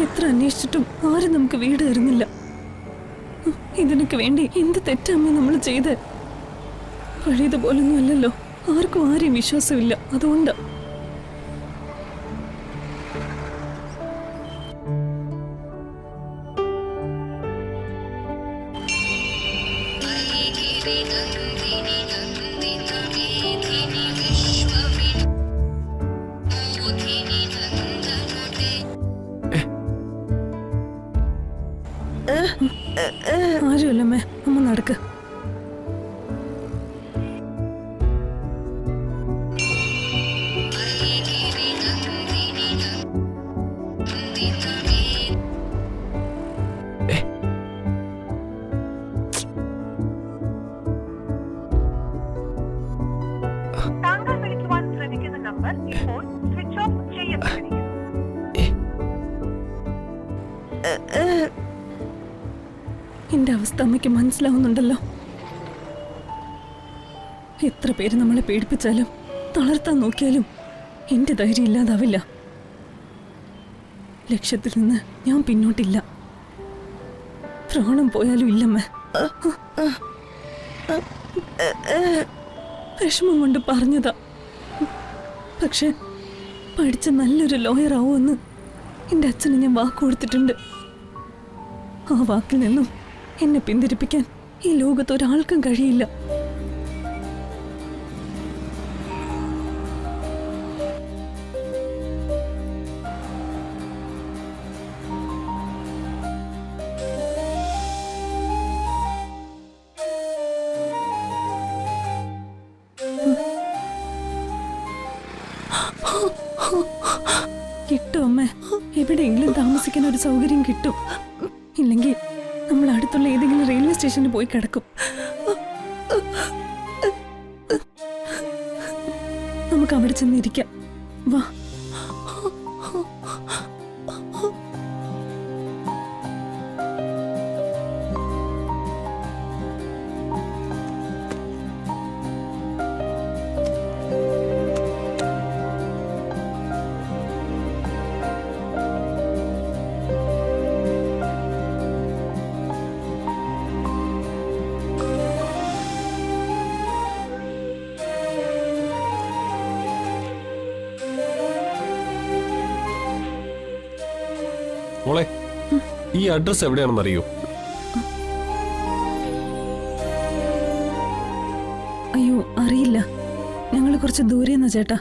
എത്ര അന്വേഷിച്ചിട്ടും ആരും നമുക്ക് വീട് തരുന്നില്ല. ഇതിനൊക്കെ വേണ്ടി എന്ത് തെറ്റമ്മ നമ്മൾ ചെയ്ത്? പഴയതുപോലൊന്നും അല്ലല്ലോ, ആർക്കും ആരെയും വിശ്വാസമില്ല. അതുകൊണ്ട് ആരുമല്ലമ്മേ, അമ്മ നടക്ക്. താങ്കൾ വിളിക്കുവാൻ ശ്രമിക്കുന്ന നമ്പർ ഇപ്പോൾ സ്വിച്ച് ഓഫ് ചെയ്യപ്പെട്ടിരിക്കുന്നു. എന്റെ അവസ്ഥ അമ്മയ്ക്ക് മനസ്സിലാവുന്നുണ്ടല്ലോ. എത്ര പേര് നമ്മളെ പേടിപ്പിച്ചാലും തളർത്താൻ നോക്കിയാലും എന്റെ ധൈര്യം ഇല്ലാതാവില്ല. ലക്ഷ്യത്തിൽ നിന്ന് ഞാൻ പിന്നോട്ടില്ല. പ്രാണം പോയാലും ഇല്ലമ്മ. വിഷമം കൊണ്ട് പറഞ്ഞതാ. പക്ഷെ പഠിച്ച നല്ലൊരു ലോയർ ആവുമെന്ന് എൻ്റെ അച്ഛന് ഞാൻ വാക്ക് കൊടുത്തിട്ടുണ്ട്. ആ വാക്കിൽ നിന്നും എന്നെ പിന്തിരിപ്പിക്കാൻ ഈ ലോകത്ത് ഒരാൾക്കും കഴിയില്ല. കിട്ടും അമ്മേ, എവിടെയെങ്കിലും താമസിക്കാൻ ഒരു സൗകര്യം കിട്ടും. ഇല്ലെങ്കിൽ നമ്മൾ അടുത്തുള്ള ഏതെങ്കിലും റെയിൽവേ സ്റ്റേഷനിൽ പോയി കിടക്കും. നമുക്ക് അവിടെ ചെന്നിരിക്കാം. വാ. മോളെ, ഈ അഡ്രസ് എവിടെയാണെന്ന് അറിയോ? അയ്യോ, അറിയില്ല. ഞങ്ങൾ കുറച്ച് ദൂരെന്നാ ചേട്ടാ.